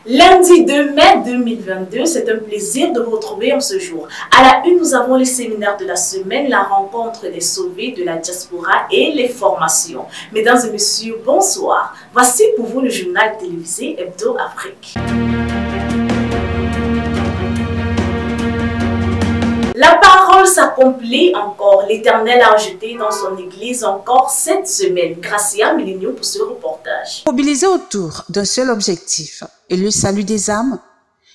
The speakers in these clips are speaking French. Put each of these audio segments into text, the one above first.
Lundi 2 mai 2022, c'est un plaisir de vous retrouver en ce jour. À la une, nous avons les séminaires de la semaine, la rencontre des sauvés de la diaspora et les formations. Mesdames et messieurs, bonsoir. Voici pour vous le journal télévisé Hebdo Afrique. La parole s'accomplit encore. L'Éternel a ajouté dans son église encore cette semaine. Gracia Millenio pour ce reportage. Mobilisés autour d'un seul objectif et le salut des âmes,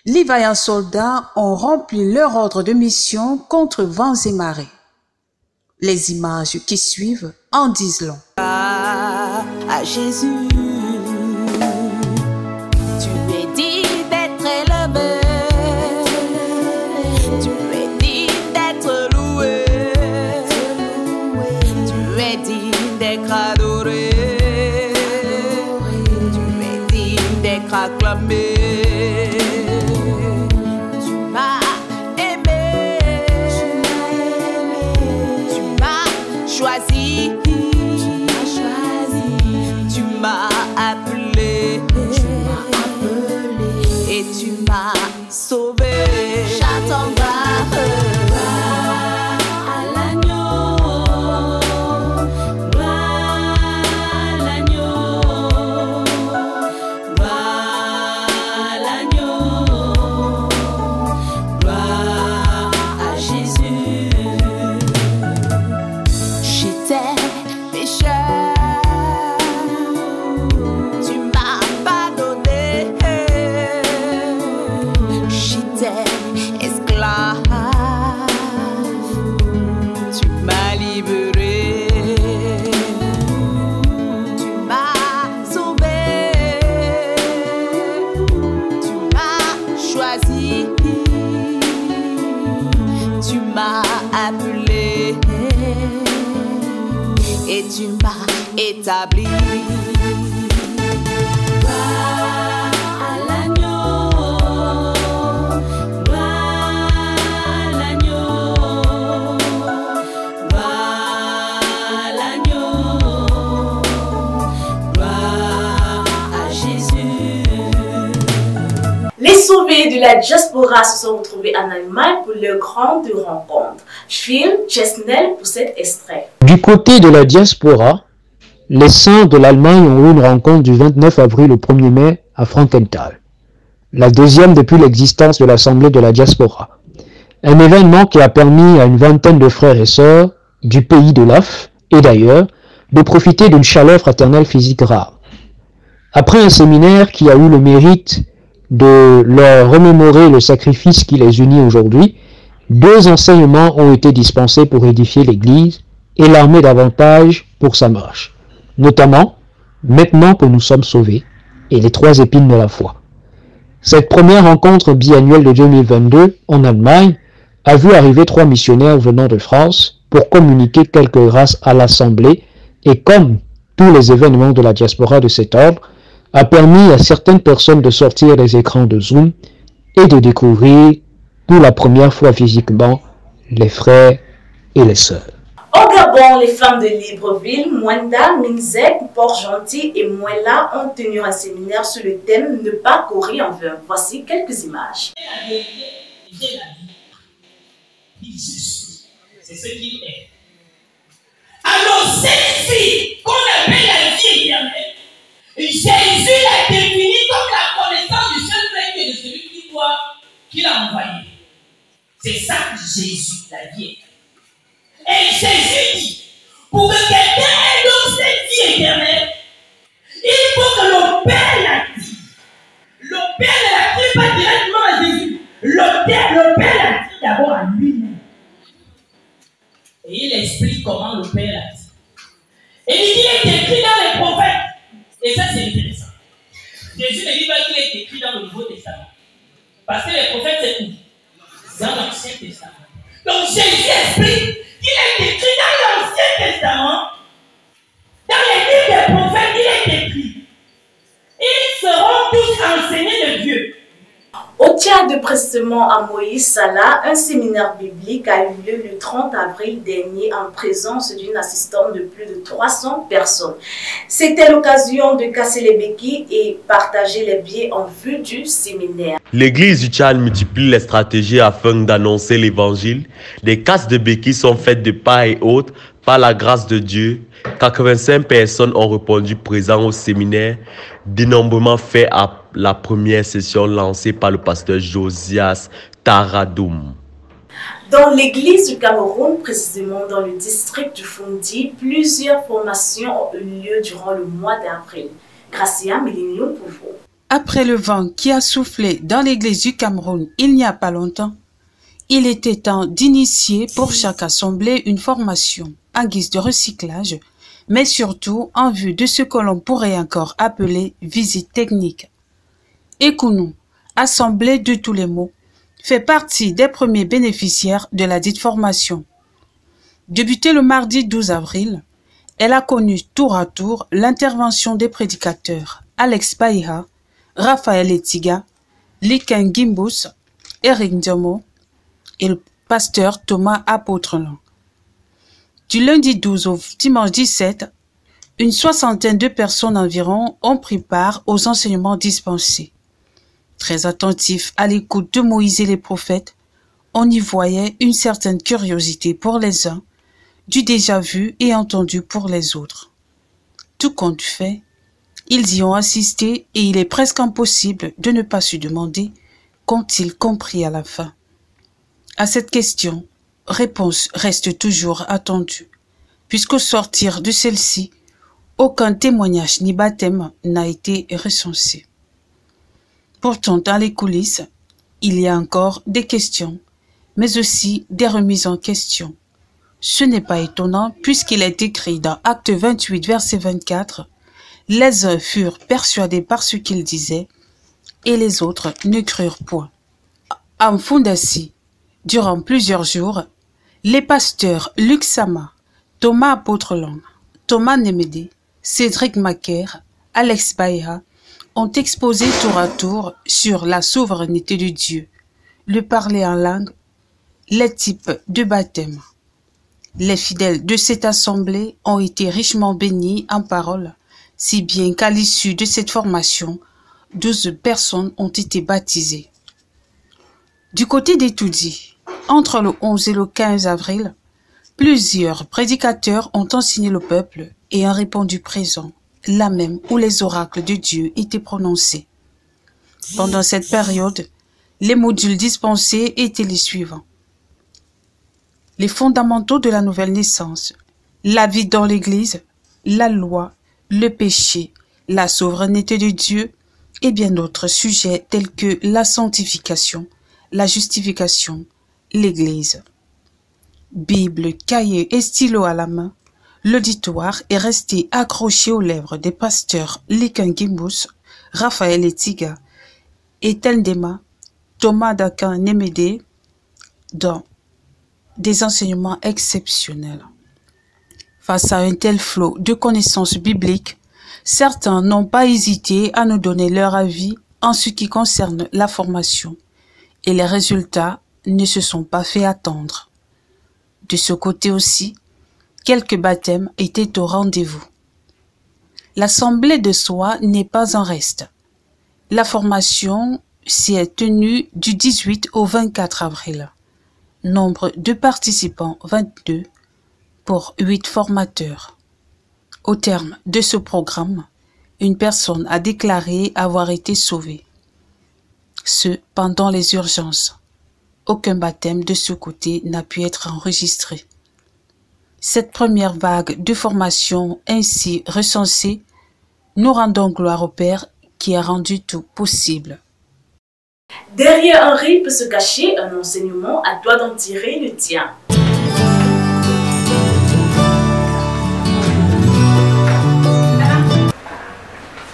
les vaillants soldats ont rempli leur ordre de mission contre vents et marées. Les images qui suivent en disent long. À Jésus, tu es dit d'être élevé, tu es dit d'être loué, tu es dit d'être adoré, tu es dit d'être acclamé. Tu m'as aimé, tu m'as choisi. Tu m'as appelé, et tu m'as sauvé. J'attends à l'agneau, à l'agneau, à l'agneau, à Jésus. J'étais pécheur. Tu m'as appelé et tu m'as établi. À l'agneau, à l'agneau, à l'agneau, à Jésus. Les sauvés de la diaspora se sont retrouvés en Allemagne pour leur grande rencontre. Phil Chesnel pour cet extrait. Du côté de la diaspora, les saints de l'Allemagne ont eu une rencontre du 29 avril au 1er mai à Frankenthal, la deuxième depuis l'existence de l'Assemblée de la diaspora. Un événement qui a permis à une vingtaine de frères et sœurs du pays de l'AF et d'ailleurs de profiter d'une chaleur fraternelle physique rare. Après un séminaire qui a eu le mérite de leur remémorer le sacrifice qui les unit aujourd'hui, deux enseignements ont été dispensés pour édifier l'Église et l'armer davantage pour sa marche, notamment « Maintenant que nous sommes sauvés » et les trois épines de la foi. Cette première rencontre biannuelle de 2022 en Allemagne a vu arriver trois missionnaires venant de France pour communiquer quelques grâces à l'Assemblée et comme tous les événements de la diaspora de cet ordre, a permis à certaines personnes de sortir des écrans de Zoom et de découvrir pour la première fois physiquement les frères et les sœurs. Au Gabon, les femmes de Libreville, Mwenda, Minzek, Port-Gentil et Mouela ont tenu un séminaire sur le thème « Ne pas courir en vain ». Voici quelques images. La vérité, j'ai la vie. Il juste. C'est ce qu'il est. Alors, cette fille qu'on appelle la vie éternelle, Jésus l'a définie comme la connaissance du seul vrai Dieu de celui qui voit, qu'il a envoyé. C'est ça Jésus, la vie éternelle. Et Jésus dit, pour que quelqu'un ait donc cette vie éternelle, il faut que le Père l'active. Le Père ne l'active pas directement à Jésus. Le Père l'active d'abord à lui-même. Et il explique comment le Père l'active. Et il dit qu'il est écrit dans les prophètes. Et ça, c'est intéressant. Jésus ne dit pas qu'il est écrit dans le Nouveau Testament. Parce que les prophètes, c'est où? Dans l'Ancien Testament. Donc Jésus explique qu'il est écrit dans l'Ancien Testament. Dans les livres des prophètes, il est écrit. Ils seront tous enseignés de Dieu. Au Tchad, de précisément à Moïse Salah, un séminaire biblique a eu lieu le 30 avril dernier en présence d'une assistante de plus de 300 personnes. C'était l'occasion de casser les béquilles et partager les biais en vue du séminaire. L'église du Tchad multiplie les stratégies afin d'annoncer l'évangile. Des casses de béquilles sont faites de part et autre. Par la grâce de Dieu, 85 personnes ont répondu présents au séminaire, dénombrement fait à la première session lancée par le pasteur Josias Taradoum. Dans l'église du Cameroun, précisément dans le district du Fondi, plusieurs formations ont eu lieu durant le mois d'avril. Gracia Mélignon pour vous. Après le vent qui a soufflé dans l'église du Cameroun il n'y a pas longtemps, il était temps d'initier pour chaque assemblée une formation en guise de recyclage, mais surtout en vue de ce que l'on pourrait encore appeler visite technique. Ekounou, assemblée de tous les mots, fait partie des premiers bénéficiaires de la dite formation. Débutée le mardi 12 avril, elle a connu tour à tour l'intervention des prédicateurs Alex Païha, Raphaël Etiga, Liken Gimbus, Eric Diomo et le pasteur Thomas Apôtrelan. Du lundi 12 au dimanche 17, une soixantaine de personnes environ ont pris part aux enseignements dispensés. Très attentifs à l'écoute de Moïse et les prophètes, on y voyait une certaine curiosité pour les uns, du déjà vu et entendu pour les autres. Tout compte fait, ils y ont assisté et il est presque impossible de ne pas se demander qu'ont-ils compris à la fin. À cette question, réponse reste toujours attendue, puisqu'au sortir de celle-ci, aucun témoignage ni baptême n'a été recensé. Pourtant, dans les coulisses, il y a encore des questions, mais aussi des remises en question. Ce n'est pas étonnant puisqu'il est écrit dans Acte 28, verset 24, « Les uns furent persuadés par ce qu'ils disaient, et les autres ne crurent point. » En Fundassi, durant plusieurs jours, les pasteurs Luc Sama, Thomas Apôtrelan, Thomas Némédé, Cédric Macaire, Alex Baïha ont exposé tour à tour sur la souveraineté de Dieu, le parler en langue, les types de baptême. Les fidèles de cette assemblée ont été richement bénis en paroles, si bien qu'à l'issue de cette formation, 12 personnes ont été baptisées. Du côté des Toudis, entre le 11 et le 15 avril, plusieurs prédicateurs ont enseigné le peuple et ont répondu présent, là même où les oracles de Dieu étaient prononcés. Pendant cette période, les modules dispensés étaient les suivants. Les fondamentaux de la nouvelle naissance, la vie dans l'Église, la loi, le péché, la souveraineté de Dieu et bien d'autres sujets tels que la sanctification, la justification, l'Église. Bible, cahier et stylo à la main, l'auditoire est resté accroché aux lèvres des pasteurs Liken Gimbus, Raphaël Etiga et Teldema, Thomas Dakan Némédé, dans des enseignements exceptionnels. Face à un tel flot de connaissances bibliques, certains n'ont pas hésité à nous donner leur avis en ce qui concerne la formation, et les résultats ne se sont pas fait attendre. De ce côté aussi, quelques baptêmes étaient au rendez-vous. L'assemblée de soi n'est pas en reste. La formation s'y est tenue du 18 au 24 avril. Nombre de participants 22 pour 8 formateurs. Au terme de ce programme, une personne a déclaré avoir été sauvée. Ce pendant les urgences. Aucun baptême de ce côté n'a pu être enregistré. Cette première vague de formation ainsi recensée, nous rendons gloire au Père qui a rendu tout possible. Derrière un rire peut se cacher un enseignement, à toi d'en tirer le tien.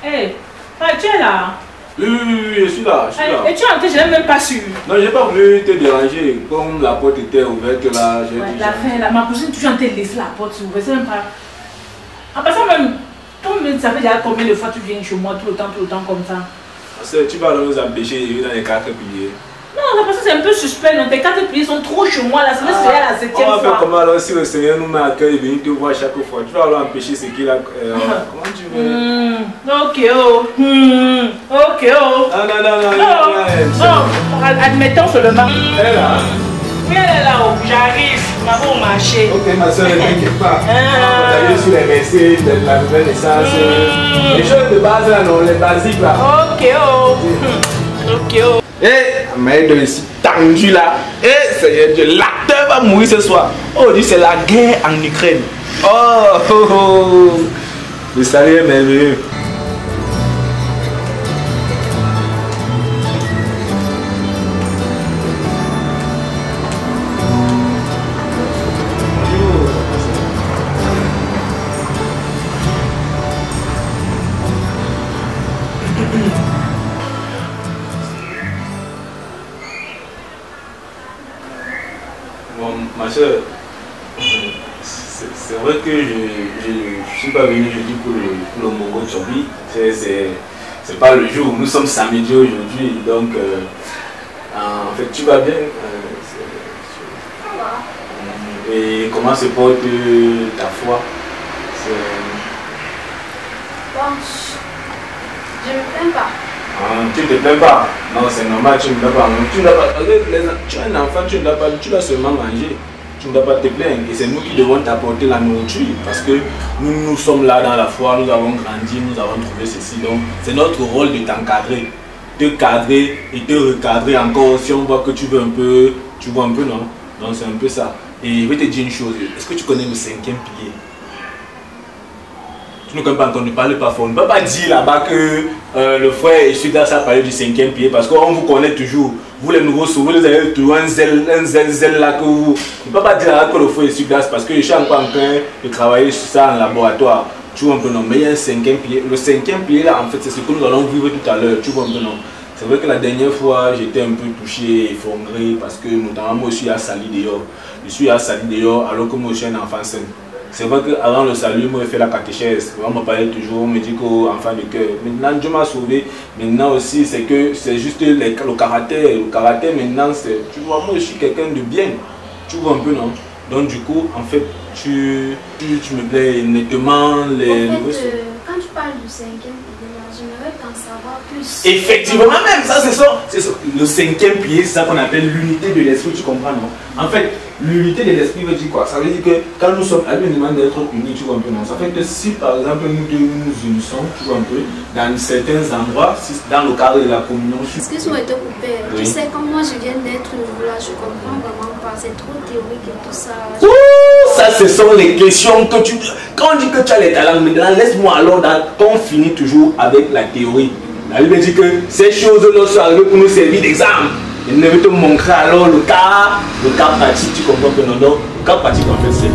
Hey, tu es là? Oui, je suis là. Et tu es entré, je n'ai même pas su. Non, je n'ai pas voulu te déranger. Comme la porte était ouverte là, j'ai dit. La fin, là, ma cousine toujours en train de laisser la porte ouverte. C'est même pas. En passant même, toi-même, ça fait déjà combien de fois tu viens chez moi tout le temps comme ça? Tu vas nous empêcher de vivre dans les 4 piliers. c'est parce que c'est un peu suspect. Non, tes 4 prières sont trop chez moi. Là, c'est la 7e fois. On va faire comment alors si le Seigneur nous met à cœur et venir te voir chaque fois? Tu vas alors empêcher ce qu'il a. Comment tu veux? Ok, oh. Ok, oh. Non. Admettons seulement. Elle est là. Oui, elle est là, oh. J'arrive. Ma au marché. Ok, ma soeur, ne t'inquiète pas. On va t'aller sur les WC de la nouvelle naissance. Les choses de base là, non, les basiques là. Ok, oh. Ok, oh. Eh, mais de ici tendu là. Eh, Seigneur Dieu, l'acteur va mourir ce soir. Oh, dit c'est la guerre en Ukraine. Oh. Le salut est merveilleux. Bon, ma soeur, c'est vrai que je ne suis pas venu jeudi pour le Mongo Tchobi. C'est pas le jour. Nous sommes samedi aujourd'hui. Donc, en fait, tu vas bien. Et comment se porte ta foi? Bon, je ne me plains pas. Tu ne te plains pas? Non, c'est normal, tu ne dois pas. Tu es un enfant, tu dois seulement manger. Tu ne dois pas te plaindre. Et c'est nous qui devons t'apporter la nourriture. Parce que nous sommes là dans la foi, nous avons grandi, nous avons trouvé ceci. Donc, c'est notre rôle de t'encadrer. Te cadrer et te recadrer encore. Si on voit que tu veux un peu, tu vois un peu, non? Donc, c'est un peu ça. Et je vais te dire une chose. Est-ce que tu connais le 5e pilier? Tu ne connais pas encore, ne parle pas fort. On ne peut pas dire là-bas que le frère Essuie-Glace a parlé du 5e pilier parce qu'on vous connaît toujours. Vous les nouveaux sauvés, vous avez toujours un zèle là que vous. On ne peut pas dire là que le frère Essuie-Glace parce que je suis encore en train de travailler sur ça en laboratoire. Tu vois un peu non, mais il y a un 5e pilier. Le 5e pilier là, en fait, c'est ce que nous allons vivre tout à l'heure. Tu vois un peu non. C'est vrai que la dernière fois, j'étais un peu touché, effondré parce que notamment moi aussi à sali dehors. Je suis à sali dehors alors que moi je suis un enfant sain. C'est vrai qu'avant le salut, moi, j'ai fait la catéchèse. On me parlait toujours, on me dit qu'enfant de cœur. Maintenant, Dieu m'a sauvé. Maintenant aussi, c'est que c'est juste le caractère. Le caractère, maintenant, c'est. Tu vois, moi, je suis quelqu'un de bien. Tu vois un peu, non? Donc, du coup, en fait, tu me plais nettement. Quand tu parles du 5e pilier, j'aimerais t'en savoir plus. Effectivement, même ça, c'est ça. Le 5e pilier, c'est ça qu'on appelle l'unité de l'esprit, tu comprends, non? En fait, l'unité de l'esprit veut dire quoi? Ça veut dire que quand nous sommes à lui, on demande d'être unis, tu vois un peu, non? Ça fait que si par exemple nous deux nous unissons, tu vois un peu, dans certains endroits, si dans le cadre de la communion. Excuse-moi de te couper. Oui. Tu sais, comme moi je viens d'être là, je comprends vraiment pas. C'est trop théorique et tout ça. Ça, ce sont les questions que tu. Quand on dit que tu as les talents, maintenant laisse-moi alors qu'on finit toujours avec la théorie. La Bible dit que ces choses-là sont arrivées pour nous servir d'exemple. Il ne veut te montrer alors le cas pratique, tu comprends que non, non, le cas pratique en fait c'est.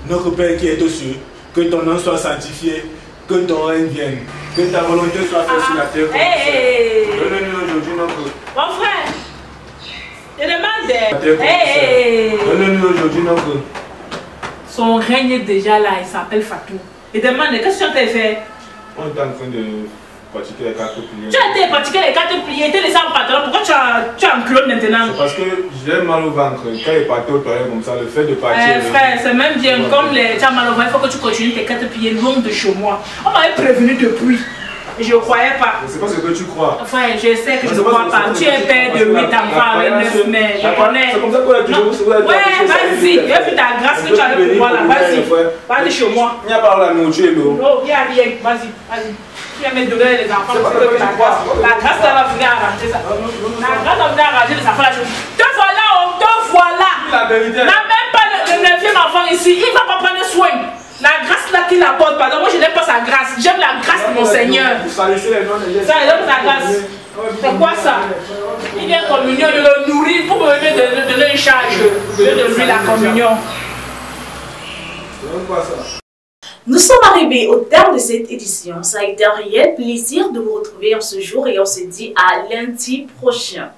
Notre Père qui est aux cieux, que ton nom soit sanctifié, que ton règne vienne, que ta volonté soit faite sur la terre. Donne-nous aujourd'hui notre. Mon frère, je demande. Donne-nous aujourd'hui notre. Son règne est déjà là, il s'appelle Fatou. Il demande, qu'est-ce que tu as fait? On est en train de pratiquer les 4 prières. Tu as été pratiquer les 4 prières, tu es laissé en pantalon. Pourquoi tu es en clone maintenant? C'est parce que j'ai mal au ventre. Quand il partait au toilette comme ça, le fait de partir. Frère, c'est même bien. Comme tu as mal au ventre, il faut que tu continues tes 4 prières loin de chez moi. On m'avait prévenu depuis. Je ne croyais pas. C'est pas ce que tu crois. Frère, je sais que je ne crois pas. Tu es père de 8 enfants avec 9 mères. Je connais. C'est comme ça qu'on a toujours. Ouais, vas-y. J'ai vu ta grâce que tu as pour moi là. Vas-y. Vas-y chez moi. Il n'y a pas la nourriture, l'eau. Non, il n'y a rien. Vas-y. Vas-y. Tu vas me donner les enfants. La grâce, ça va venir arranger ça. La grâce va venir arranger les enfants là. Te voilà, te voilà. La vérité. N'a même pas le 9e enfant ici. Il ne va pas prendre soin. La grâce là qu'il apporte, pardon, moi je n'aime pas sa grâce. J'aime la grâce de mon Seigneur. Ça, j'aime sa grâce. C'est quoi ça? Il vient en communion, je le nourris pour me donner une charge. Je donne lui la communion. Nous sommes arrivés au terme de cette édition. Ça a été un réel plaisir de vous retrouver en ce jour et on se dit à lundi prochain.